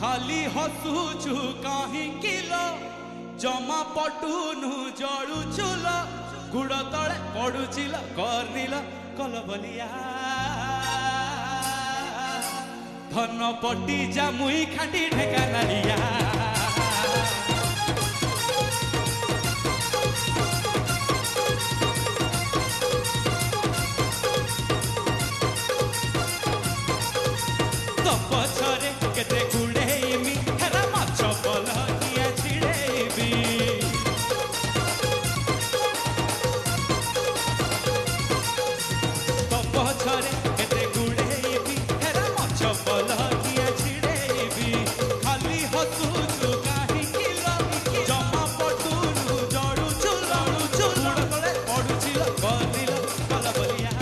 खाली हसुचु कहीं किलो जमा पटुनु जड़ू चुल गुड़ तले पड़ुचिल करनिल कलबलिया धन पटी जामुई खाटी ढेका नालिया तो पछरे केते गुड़ेमी हेरा माछ पलकिया छिड़ेबी तो पछरे केते गुड़ेमी हेरा माछ पलकिया छिड़ेबी खाली हसुचु काहे किलो जमा पटुनु जड़ू चुलड़ू चुलड़ तले पड़ुचिल करनिल कलबलिया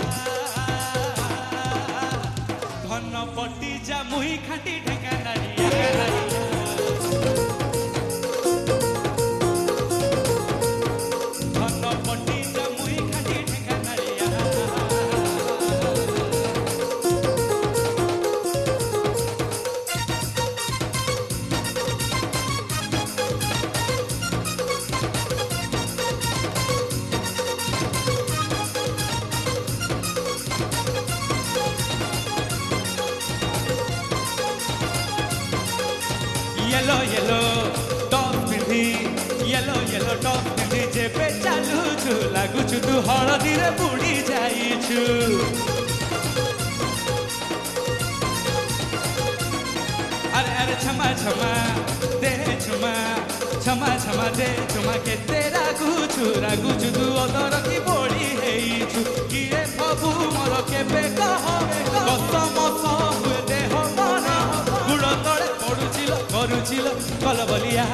धन पटी जामुई खाटी ढेका नालिया धन पटी जामुई खाटी ढेका नालिया येलो येलो टॉप पिंधी येलो येलो टॉप पिंधी जेबे चालुछु लागुछु तू हळदी रे बुड़ी जाइछु अरे अरे क्षमा क्षमा दे क्षमा क्षमा क्षमा दे क्षमा के तेरा रागुछु तू अदर की बोड़ी हेइछु किए प्रभु मोर केबे कह कसम सब देह मन गुड़ तले पड़ुचिल करुचिल कलबलिया